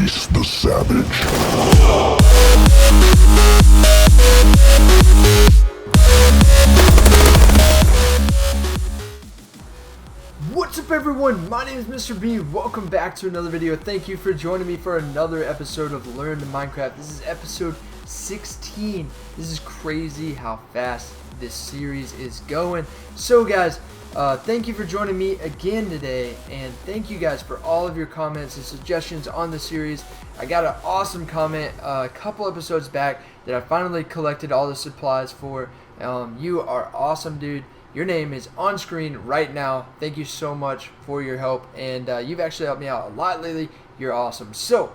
Face the savage. What's up everyone, my name is Mr.B, welcome back to another video. Thank you for joining me for another episode of Learn to Minecraft. This is episode 16. This is crazy how fast this series is going. So guys, thank you for joining me again today, and thank you guys for all of your comments and suggestions on the series. I got an awesome comment a couple episodes back that I finally collected all the supplies for. You are awesome, dude. Your name is on screen right now. Thank you so much for your help, and you've actually helped me out a lot lately. You're awesome. So,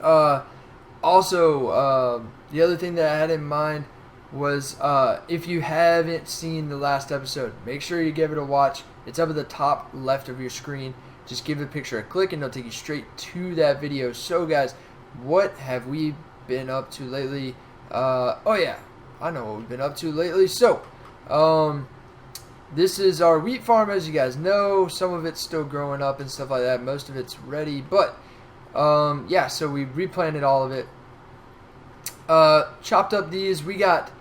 also, the other thing that I had in mind was if you haven't seen the last episode, make sure you give it a watch. It's up at the top left of your screen. Just give the picture a click and it'll take you straight to that video. So guys, what have we been up to lately? Oh yeah, I know what we've been up to lately. So this is our wheat farm, as you guys know. Some of it's still growing up and stuff like that. Most of it's ready, but yeah, so we replanted all of it. Chopped up these. We got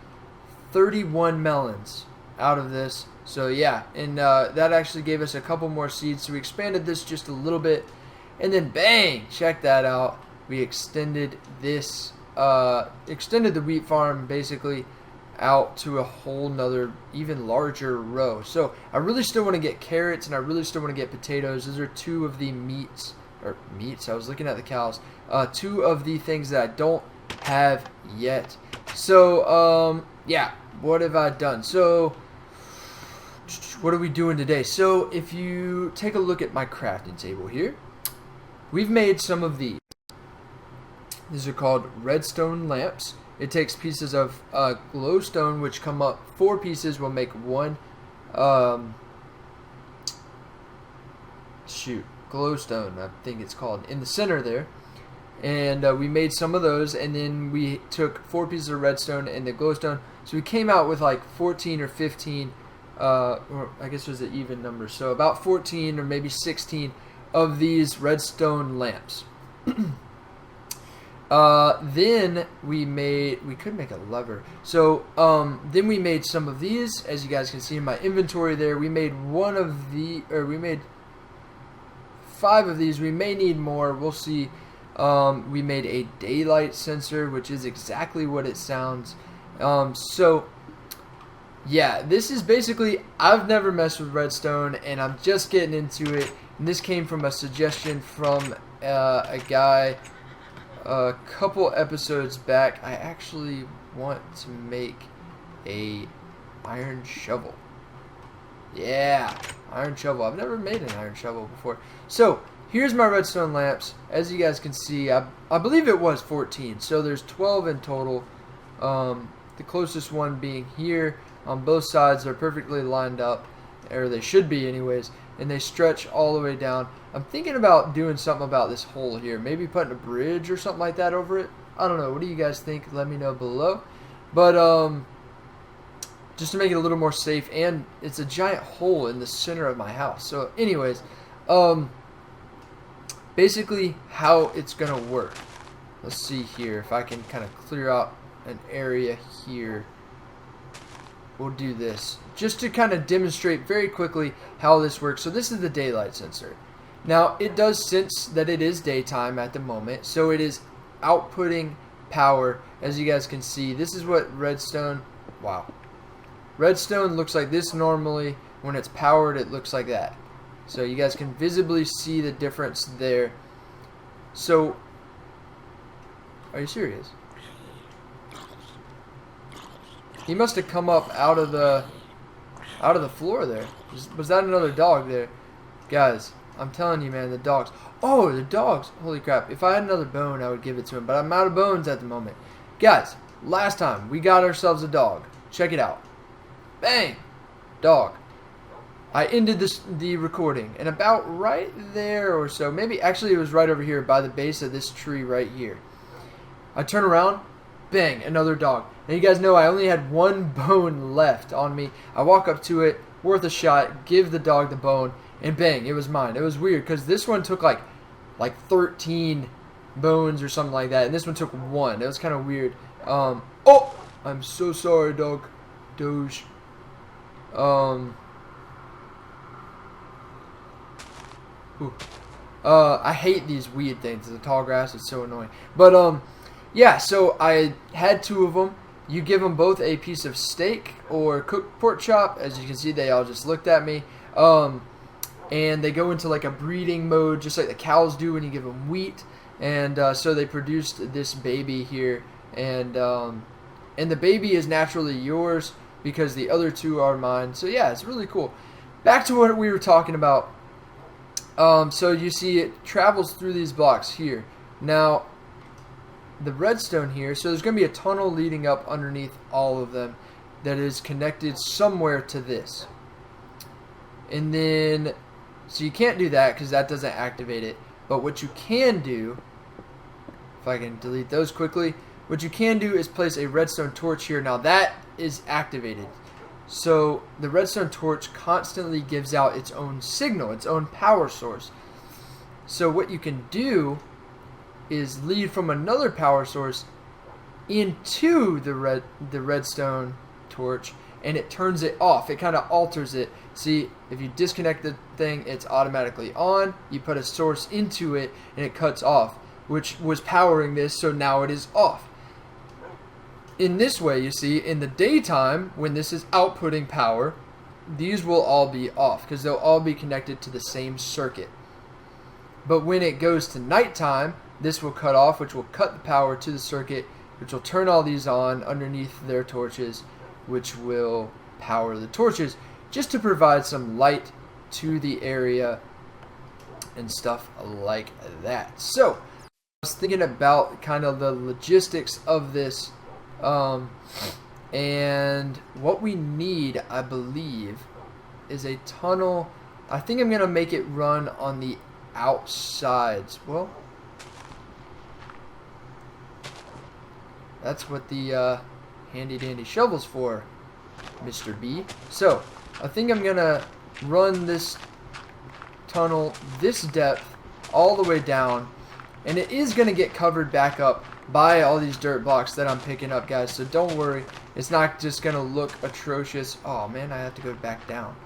31 melons out of this. So yeah, and that actually gave us a couple more seeds, so we expanded this just a little bit, and then bang, check that out, we extended this extended the wheat farm basically out to a whole nother even larger row. So I really still want to get carrots, and I really still want to get potatoes. Those are two of the meats, I was looking at the cows, two of the things that I don't have yet. So yeah, what have I done? So what are we doing today? So if you take a look at my crafting table here, we've made some of these. These are called redstone lamps. It takes pieces of glowstone, which come up 4 pieces will make one glowstone, I think it's called, in the center there. And we made some of those, and then we took 4 pieces of redstone and the glowstone, so we came out with like 14 or 15, or I guess it was an even number, so about 14 or maybe 16 of these redstone lamps. Then we could make a lever, so then we made some of these, as you guys can see in my inventory there. We made we made 5 of these. We may need more, we'll see. We made a daylight sensor, which is exactly what it sounds. So yeah, this is basically, I've never messed with redstone and I'm just getting into it, and this came from a suggestion from a guy a couple episodes back. I actually want to make a iron shovel. Yeah, iron shovel. I've never made an iron shovel before. So here's my redstone lamps. As you guys can see, I believe it was 14, so there's 12 in total. The closest one being here on both sides. They're perfectly lined up, or they should be anyways, and they stretch all the way down. I'm thinking about doing something about this hole here, maybe putting a bridge or something like that over it. I don't know, what do you guys think? Let me know below. But just to make it a little more safe, and it's a giant hole in the center of my house. So anyways, basically how it's gonna work, let's see here if I can kind of clear out an area here. We'll do this just to kind of demonstrate very quickly how this works. So this is the daylight sensor. Now it does sense that it is daytime at the moment, so it is outputting power. As you guys can see, this is what redstone looks like. This normally, when it's powered, it looks like that. So you guys can visibly see the difference there. So, are you serious? He must have come up out of the floor there. Was that another dog there? Guys, I'm telling you, man, the dogs. Oh, the dogs. Holy crap. If I had another bone, I would give it to him, but I'm out of bones at the moment. Guys, last time we got ourselves a dog. Check it out. Bang! Dog. I ended the recording, and about right there or so, maybe actually it was right over here by the base of this tree right here. I turn around, bang, another dog. Now you guys know I only had 1 bone left on me. I walk up to it, worth a shot, give the dog the bone, and bang, it was mine. It was weird because this one took like 13 bones or something like that, and this one took 1. It was kind of weird. Oh, I'm so sorry, Doge. I hate these weed things. The tall grass is so annoying. But yeah. So I had 2 of them. You give them both a piece of steak or cooked pork chop. As you can see, they all just looked at me. And they go into like a breeding mode, just like the cows do when you give them wheat. And so they produced this baby here, and the baby is naturally yours because the other 2 are mine. So yeah, it's really cool. Back to what we were talking about. So you see it travels through these blocks here. Now, the redstone here, so there's going to be a tunnel leading up underneath all of them that is connected somewhere to this. And then, so you can't do that because that doesn't activate it. But what you can do, if I can delete those quickly, what you can do is place a redstone torch here. Now that is activated. So the redstone torch constantly gives out its own signal, its own power source. So what you can do is lead from another power source into the redstone torch, and it turns it off. It kind of alters it. See, if you disconnect the thing, it's automatically on. You put a source into it, and it cuts off, which was powering this, so now it is off. In this way, you see, in the daytime, when this is outputting power, these will all be off because they'll all be connected to the same circuit. But when it goes to nighttime, this will cut off, which will cut the power to the circuit, which will turn all these on underneath their torches, which will power the torches, just to provide some light to the area and stuff like that. So, I was thinking about kind of the logistics of this. And what we need, I believe, is a tunnel. I think I'm going to make it run on the outsides. Well, that's what the handy dandy shovel's for, Mr.B. So, I think I'm going to run this tunnel this depth all the way down, and it is going to get covered back up by all these dirt blocks that I'm picking up, guys, so don't worry. It's not just gonna look atrocious. Oh man, I have to go back down.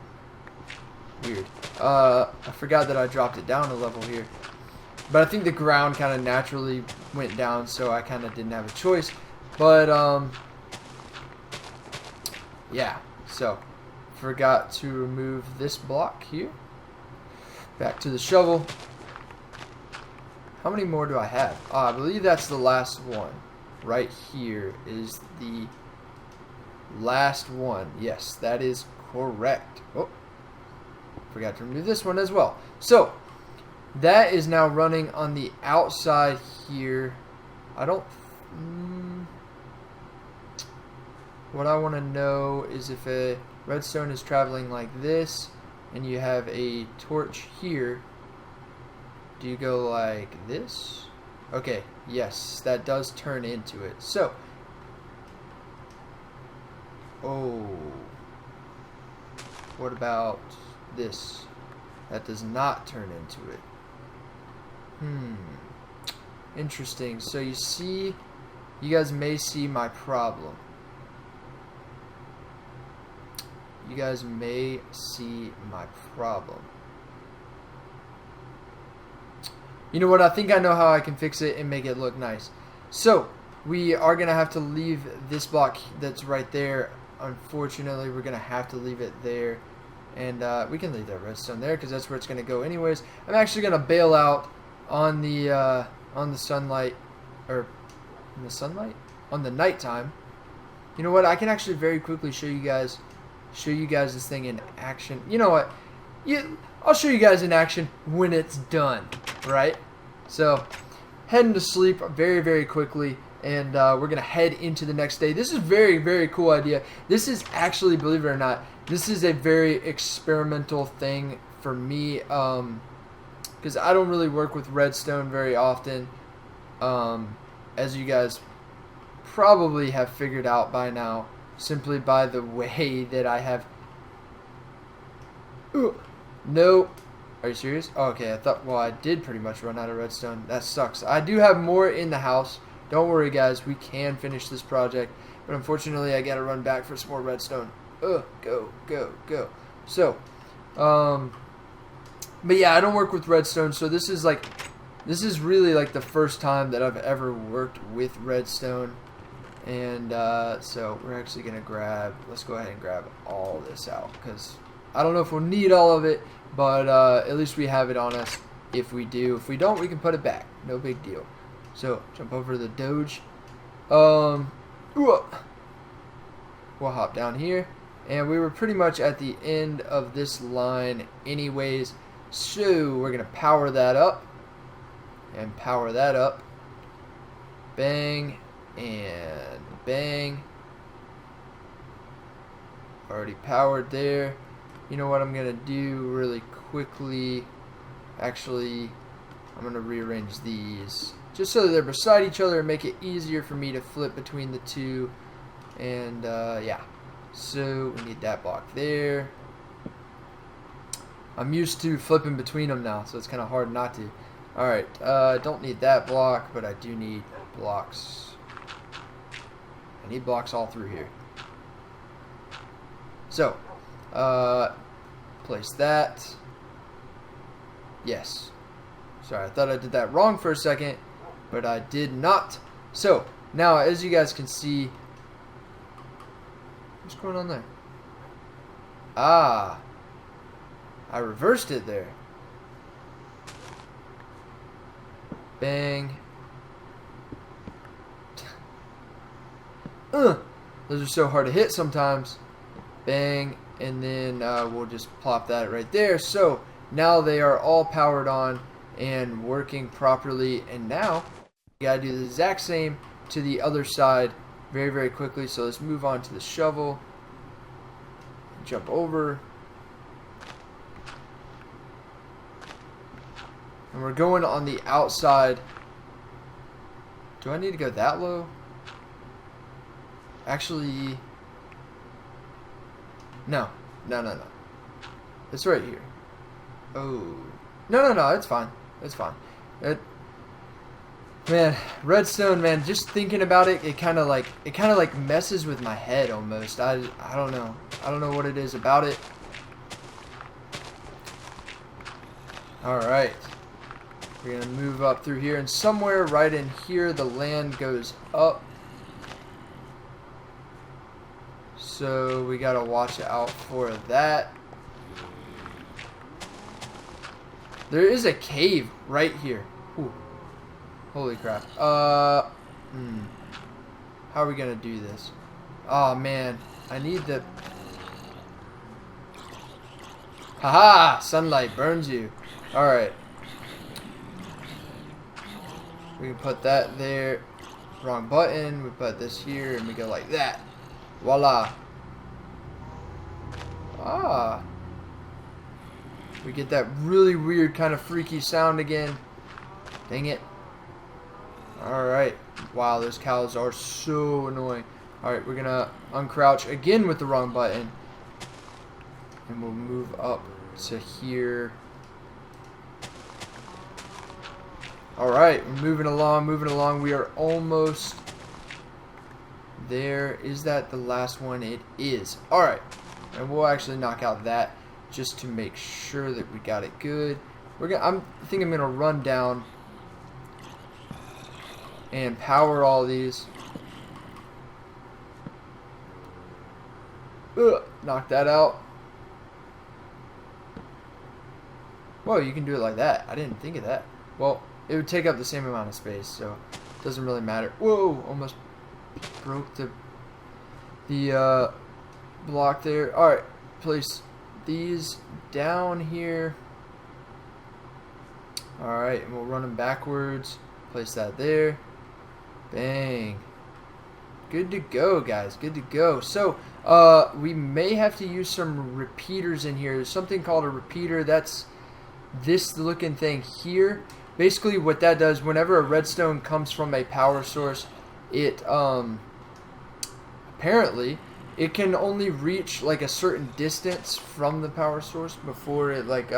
Weird. I forgot that I dropped it down a level here, but I think the ground kind of naturally went down, so I kind of didn't have a choice. But yeah, so forgot to remove this block here. Back to the shovel. How many more do I have? I believe that's the last one. Right here is the last one. Yes, that is correct. Oh, forgot to remove this one as well. So, that is now running on the outside here. I don't... what I want to know is if a redstone is traveling like this, and you have a torch here, do you go like this? Okay, yes, that does turn into it. So, oh, what about this? That does not turn into it. Interesting. So you see, you guys may see my problem. You guys may see my problem. You know what? I think I know how I can fix it and make it look nice. So, we are going to have to leave this block that's right there. Unfortunately, we're going to have to leave it there. And we can leave that redstone there because that's where it's going to go anyways. I'm actually going to bail out on the sunlight. Or, in the sunlight? On the nighttime. You know what? I can actually very quickly show you guys this thing in action. You know what? I'll show you guys in action when it's done, right? So, heading to sleep very, very quickly, and we're going to head into the next day. This is a very, very cool idea. This is actually, believe it or not, this is a very experimental thing for me, because I don't really work with redstone very often, as you guys probably have figured out by now, simply by the way that I have... No, Are you serious? Oh, okay, I thought, well, I did pretty much run out of redstone. That sucks. I do have more in the house. Don't worry, guys. We can finish this project. But unfortunately, I got to run back for some more redstone. Ugh, go, go, go. So, but yeah, I don't work with redstone, so this is really like the first time that I've ever worked with redstone. And so we're actually going to let's go ahead and grab all this out, because I don't know if we'll need all of it, but at least we have it on us if we do. If we don't, we can put it back. No big deal. So, jump over to the Doge. We'll hop down here. And we were pretty much at the end of this line anyways. So, we're going to power that up. And power that up. Bang. And bang. Already powered there. You know what I'm going to do really quickly? Actually, I'm going to rearrange these just so that they're beside each other and make it easier for me to flip between the two. And yeah, so we need that block there. I'm used to flipping between them now, so it's kind of hard not to. Alright, don't need that block, but I do need blocks. I need blocks all through here. So, place that. Yes. Sorry, I thought I did that wrong for a second, but I did not. So, now as you guys can see, what's going on there? Ah, I reversed it there. Bang. Those are so hard to hit sometimes. Bang, and then we'll just plop that right there. So now they are all powered on and working properly, and now we gotta do the exact same to the other side very, very quickly. So let's move on to the shovel. Jump over. And we're going on the outside. Do I need to go that low? Actually, no. It's right here. Oh. No, it's fine. It's fine. Man, redstone, man, just thinking about it, it kind of like messes with my head almost. I don't know. I don't know what it is about it. Alright. We're going to move up through here, and somewhere right in here the land goes up. So we got to watch out for that. There is a cave right here. Ooh. Holy crap. How are we going to do this? Oh, man. I need the... Haha! Sunlight burns you. Alright. We can put that there. Wrong button. We put this here, and we go like that. Voila. Ah. We get that really weird kind of freaky sound again. Dang it. Alright. Wow, those cows are so annoying. Alright, we're gonna uncrouch again with the wrong button. And we'll move up to here. Alright, we're moving along. We are almost there. Is that the last one? It is. Alright. And we'll actually knock out that just to make sure that we got it good. I think I'm gonna run down and power all these. Knock that out. Whoa, you can do it like that. I didn't think of that. Well, it would take up the same amount of space, so it doesn't really matter. Whoa, almost broke the block there. Alright, place these down here. Alright, and we'll run them backwards. Place that there. Bang. Good to go, guys. Good to go. So, we may have to use some repeaters in here. There's something called a repeater. That's this looking thing here. Basically, what that does, whenever a redstone comes from a power source, it, apparently, it can only reach, like, a certain distance from the power source before it, like,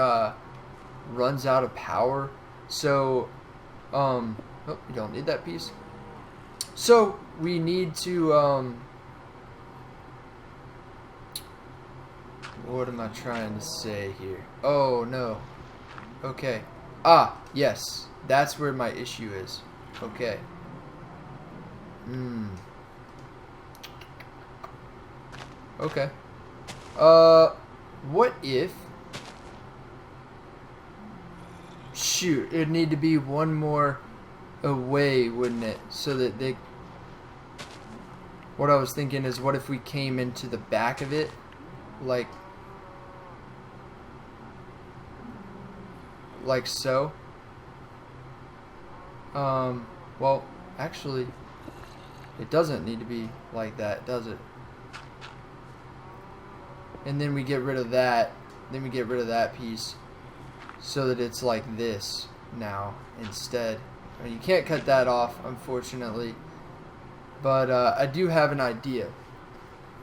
runs out of power. So, oh, you don't need that piece. So we need to, what am I trying to say here? Oh, no. Okay. Ah, yes. That's where my issue is. Okay. Okay. What if... Shoot, it'd need to be one more away, wouldn't it? So that they... What I was thinking is, what if we came into the back of it? Like so. Well, actually, it doesn't need to be like that, does it? And then we get rid of that. Then we get rid of that piece, so that it's like this now instead. I mean, you can't cut that off, unfortunately. But I do have an idea.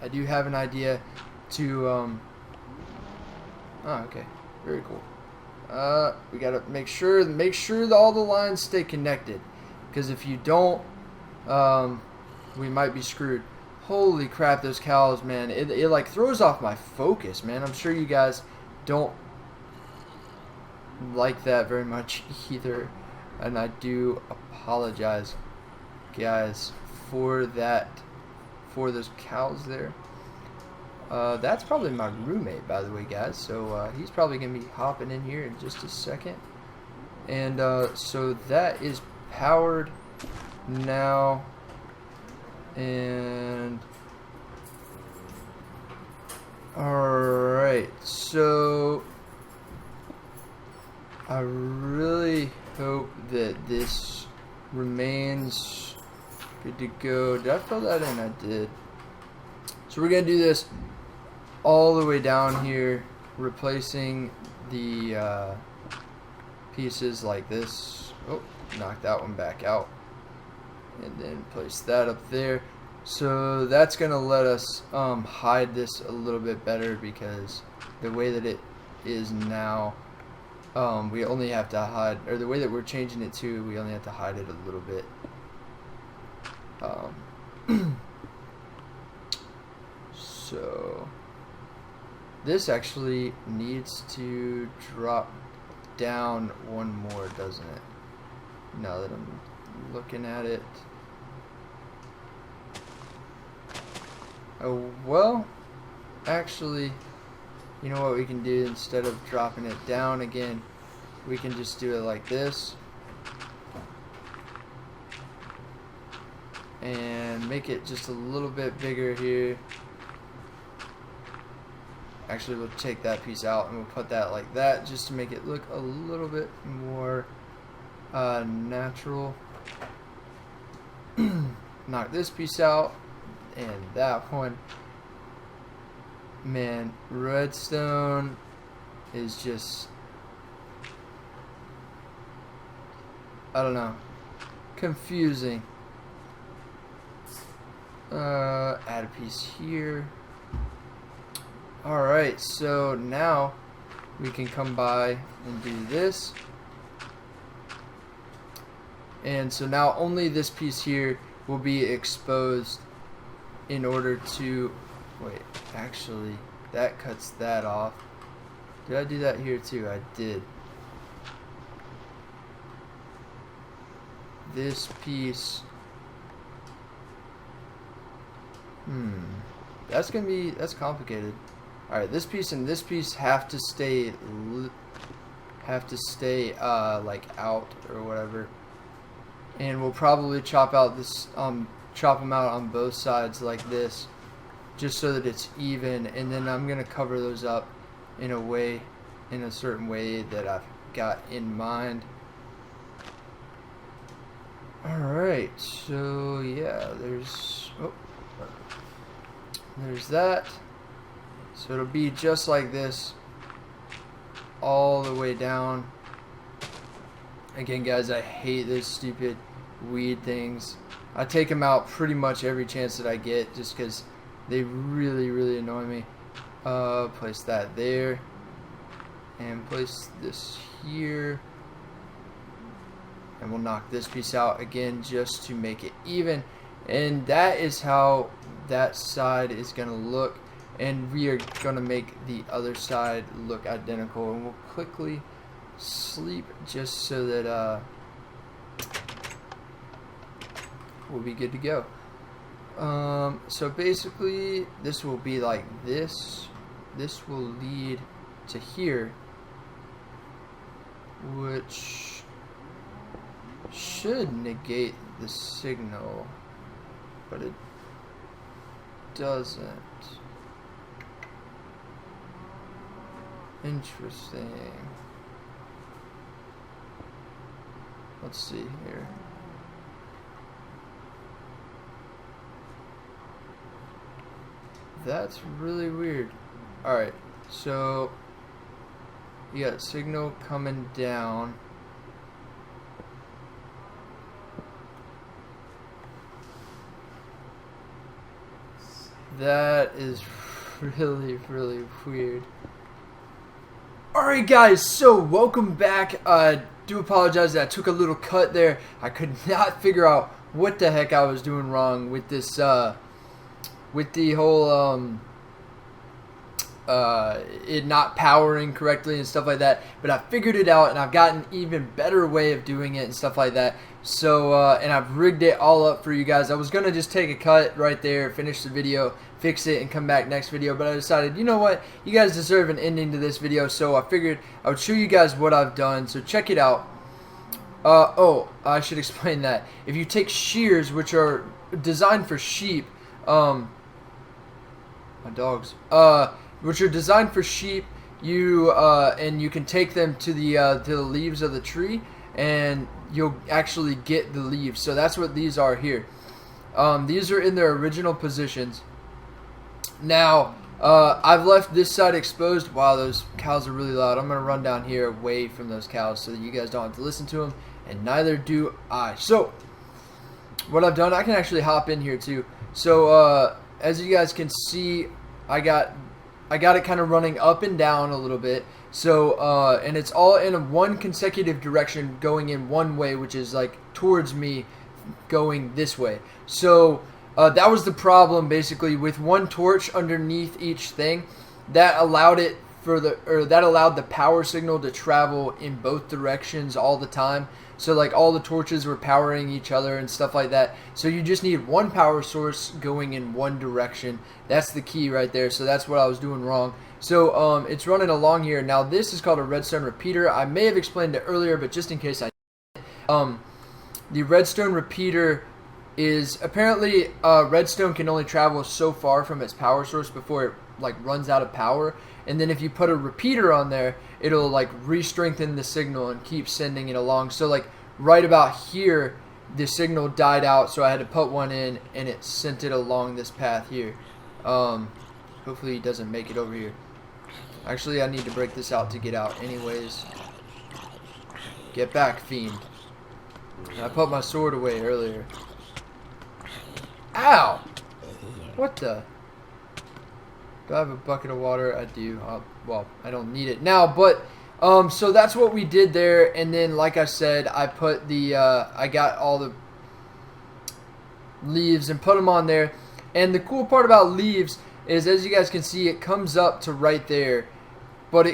I do have an idea to. Oh, okay, very cool. We gotta make sure that all the lines stay connected, because if you don't, we might be screwed. Holy crap, those cows, man! It like throws off my focus, man. I'm sure you guys don't like that very much either, and I do apologize, guys, for that, for those cows there. That's probably my roommate, by the way, guys. So he's probably gonna be hopping in here in just a second. And so that is powered now. And alright, so I really hope that this remains good to go. Did I fill that in? I did. So we're going to do this all the way down here, replacing the pieces like this. Oh, knock that one back out. And then place that up there. So that's going to let us hide this a little bit better, because the way that it is now, we only have to hide, or the way that we're changing it to, we only have to hide it a little bit. So this actually needs to drop down one more, doesn't it? Now that I'm looking at it. Oh, well, actually, you know what we can do? Instead of dropping it down again, we can just do it like this. And make it just a little bit bigger here. Actually, we'll take that piece out and we'll put that like that, just to make it look a little bit more natural. Knock this piece out and that one. Man, redstone is just, I don't know, confusing. Add a piece here. Alright, so now we can come by and do this. And so now only this piece here will be exposed in order to, wait, actually that cuts that off. Did I do that here too? I did. This piece, that's complicated. Alright, this piece and this piece have to stay like out or whatever. And we'll probably chop out this chop them out on both sides like this, just so that it's even, and then I'm gonna cover those up in a certain way that I've got in mind. Alright, so yeah, there's that. So it'll be just like this all the way down. Again, guys, I hate those stupid weed things. I take them out pretty much every chance that I get, just because they really, really annoy me. Place that there. and place this here, and we'll knock this piece out again just to make it even. And that is how that side is going to look, and we are going to make the other side look identical. And we'll quickly sleep just so that we'll be good to go. So basically this will be like this. This will lead to here, which should negate the signal, but it doesn't. Interesting. Let's see here. That's really weird. Alright, so you got signal coming down. That is really, really weird. Alright guys, so welcome back. Do apologize that I took a little cut there. I could not figure out what the heck I was doing wrong with this, with the whole, it not powering correctly and stuff like that. But I figured it out, and I've got an even better way of doing it and stuff like that. So, and I've rigged it all up for you guys. I was going to just take a cut right there, finish the video, fix it, and come back next video. But I decided, you know what? You guys deserve an ending to this video. So I figured I would show you guys what I've done. So check it out. Oh, I should explain that. If you take shears, which are designed for sheep, my dogs, which are designed for sheep, you and you can take them to the leaves of the tree, and you'll actually get the leaves. So that's what these are here. These are in their original positions. Now, I've left this side exposed. Wow, those cows are really loud. I'm gonna run down here away from those cows so that you guys don't have to listen to them, and neither do I. So what I've done, I can actually hop in here too. So as you guys can see, I got it kind of running up and down a little bit. So and it's all in one consecutive direction, going in one way, which is like towards me, going this way. So that was the problem basically with one torch underneath each thing. That allowed it that allowed the power signal to travel in both directions all the time. So like all the torches were powering each other and stuff like that. So you just need one power source going in one direction. That's the key right there. So that's what I was doing wrong. So it's running along here. Now this is called a redstone repeater. I may have explained it earlier, but just in case I didn't. The redstone repeater is apparently redstone can only travel so far from its power source before it like runs out of power. And then if you put a repeater on there, it'll like re-strengthen the signal and keep sending it along. So like right about here, the signal died out, so I had to put one in, and it sent it along this path here. Hopefully he doesn't make it over here. Actually, I need to break this out to get out anyways. Get back, fiend. I put my sword away earlier. Ow! What the? Do I have a bucket of water? I do. Well, I don't need it now, but so that's what we did there. And then, like I said, I put the I got all the leaves and put them on there. And the cool part about leaves is, as you guys can see, it comes up to right there, but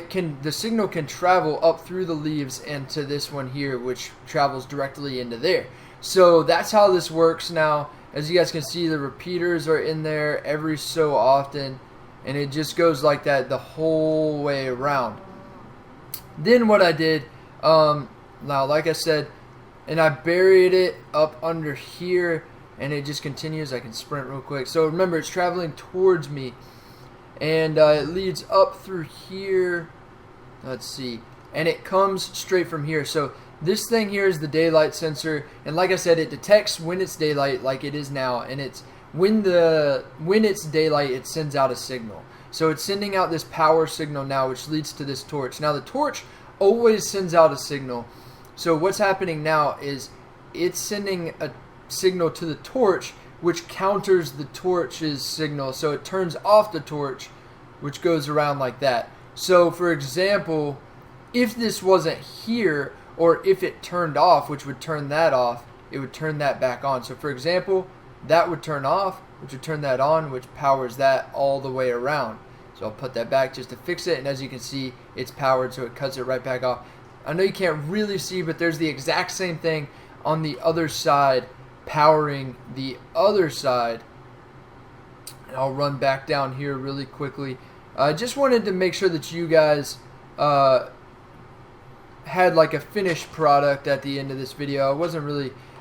the signal can travel up through the leaves and to this one here, which travels directly into there. So that's how this works now. As you guys can see, the repeaters are in there every so often, and it just goes like that the whole way around. Then what I did, now like I said, and I buried it up under here, and it just continues. I can sprint real quick. So remember, it's traveling towards me, and it leads up through here. Let's see, and it comes straight from here. So this thing here is the daylight sensor, and like I said, it detects when it's daylight, like it is now, and it's when it's daylight, it sends out a signal. So it's sending out this power signal now, which leads to this torch. Now the torch always sends out a signal. So what's happening now is it's sending a signal to the torch, which counters the torch's signal. So it turns off the torch, which goes around like that. So for example, if this wasn't here, or if it turned off, which would turn that off, it would turn that back on. So for example, that would turn off, which would turn that on, which powers that all the way around. So I'll put that back just to fix it, and as you can see, it's powered, so it cuts it right back off. I know you can't really see, but there's the exact same thing on the other side, powering the other side. And I'll run back down here really quickly. I just wanted to make sure that you guys had like a finished product at the end of this video.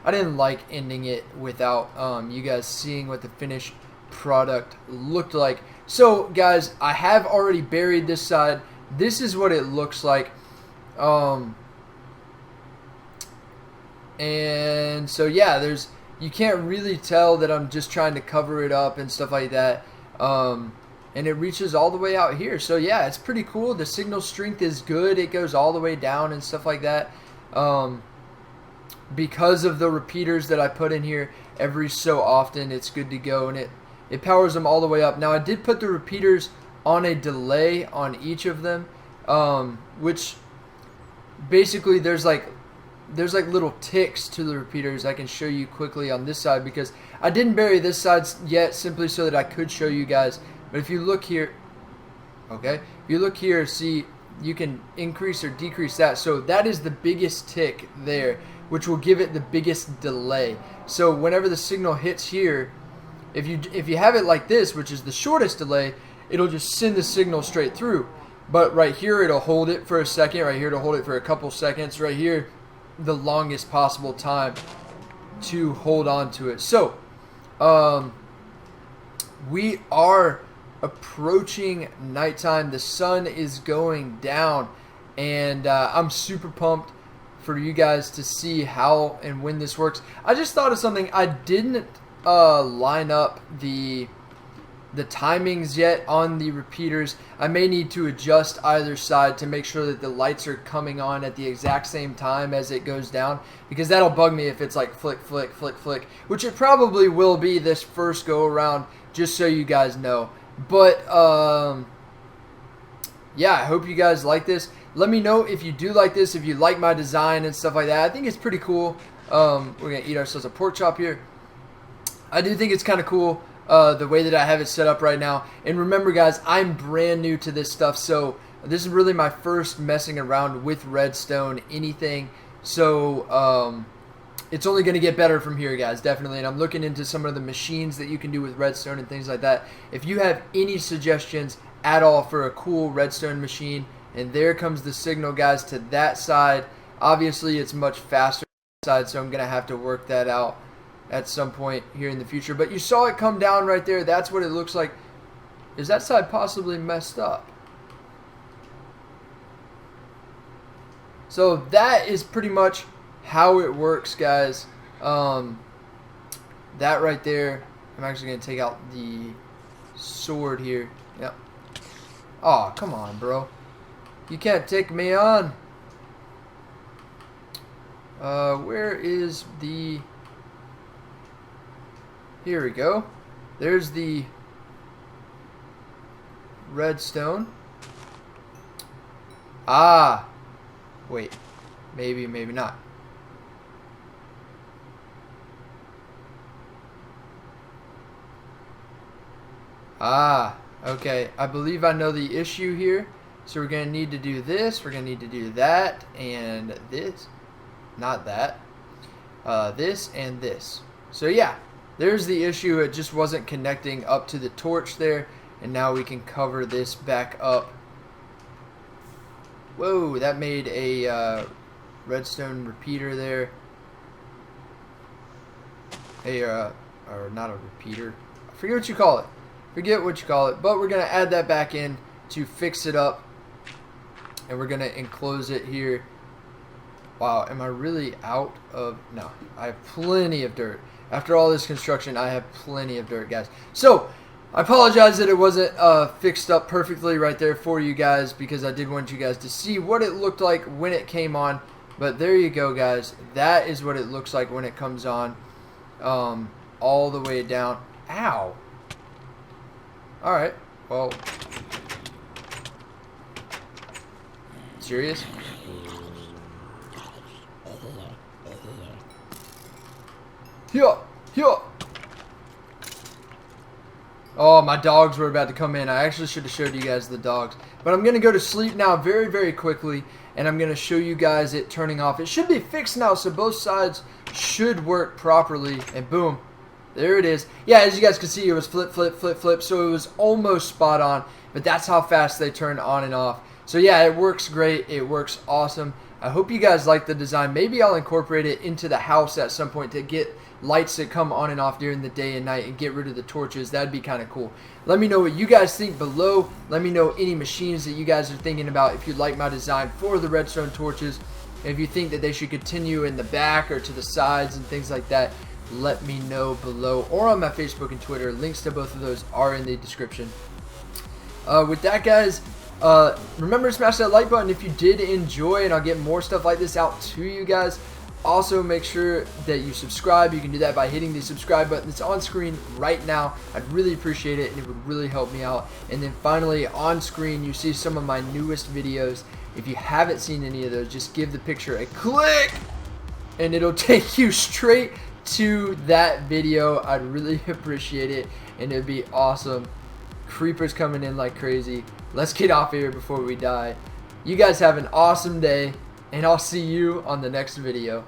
I didn't like ending it without you guys seeing what the finished product looked like. So guys, I have already buried this side. This is what it looks like. And so yeah, you can't really tell that I'm just trying to cover it up and stuff like that. And it reaches all the way out here. So yeah, it's pretty cool. The signal strength is good. It goes all the way down and stuff like that. Because of the repeaters that I put in here every so often, it's good to go, and it powers them all the way up. Now I did put the repeaters on a delay on each of them, which basically there's like little ticks to the repeaters. I can show you quickly on this side because I didn't bury this side yet, simply so that I could show you guys. But if you look here, okay, if you look here, see, you can increase or decrease that. So that is the biggest tick there, which will give it the biggest delay. So whenever the signal hits here, if you have it like this, which is the shortest delay, it'll just send the signal straight through. But right here, it'll hold it for a second. Right here, it'll hold it for a couple seconds. Right here, the longest possible time to hold on to it. So we are approaching nighttime. The sun is going down, and I'm super pumped for you guys to see how and when this works. I just thought of something. I didn't line up the timings yet on the repeaters. I may need to adjust either side to make sure that the lights are coming on at the exact same time as it goes down, because that'll bug me if it's like flick, flick, flick, flick, which it probably will be this first go around, just so you guys know. But yeah, I hope you guys like this. Let me know if you do like this, if you like my design and stuff like that. I think it's pretty cool. We're going to eat ourselves a pork chop here. I do think it's kind of cool the way that I have it set up right now. And remember guys, I'm brand new to this stuff, so this is really my first messing around with Redstone anything. So it's only going to get better from here, guys, definitely. And I'm looking into some of the machines that you can do with Redstone and things like that. If you have any suggestions at all for a cool Redstone machine, and there comes the signal, guys, to that side. Obviously, it's much faster side, so I'm going to have to work that out at some point here in the future. But you saw it come down right there. That's what it looks like. Is that side possibly messed up? So that is pretty much how it works, guys. That right there. I'm actually going to take out the sword here. Yep. Oh, come on, bro. You can't take me on. Where is the... Here we go. There's the redstone. Ah. Wait. Maybe, maybe not. Ah. Okay. I believe I know the issue here. So we're going to need to do this. We're going to need to do that and this. Not that. This and this. So yeah. There's the issue. It just wasn't connecting up to the torch there. And now we can cover this back up. Whoa, that made a redstone repeater there. Or not a repeater. I forget what you call it. Forget what you call it. But we're going to add that back in to fix it up. And we're going to enclose it here. Wow, am I really out of... No, I have plenty of dirt. After all this construction, I have plenty of dirt, guys. So, I apologize that it wasn't fixed up perfectly right there for you guys, because I did want you guys to see what it looked like when it came on. But there you go, guys. That is what it looks like when it comes on, all the way down. Ow. Alright, well, Serious? Here, here. Oh, my dogs were about to come in. I actually should have showed you guys the dogs. But I'm going to go to sleep now very, very quickly. And I'm going to show you guys it turning off. It should be fixed now, so both sides should work properly. And boom. There it is. Yeah, as you guys can see, it was flip, flip, flip, flip. So it was almost spot on. But that's how fast they turn on and off. So yeah, it works great. It works awesome. I hope you guys like the design. Maybe I'll incorporate it into the house at some point to get lights that come on and off during the day and night and get rid of the torches. That'd be kind of cool. Let me know what you guys think below. Let me know any machines that you guys are thinking about if you like my design for the redstone torches. If you think that they should continue in the back or to the sides and things like that, let me know below or on my Facebook and Twitter. Links to both of those are in the description. With that, guys, remember to smash that like button if you did enjoy, and I'll get more stuff like this out to you guys. Also, make sure that you subscribe. You can do that by hitting the subscribe button that's on screen right now. I'd really appreciate it, and it would really help me out. And then finally, on screen, you see some of my newest videos. If you haven't seen any of those, just give the picture a click, and it'll take you straight to that video. I'd really appreciate it, and it'd be awesome. Creepers coming in like crazy. Let's get off here before we die. You guys have an awesome day, and I'll see you on the next video.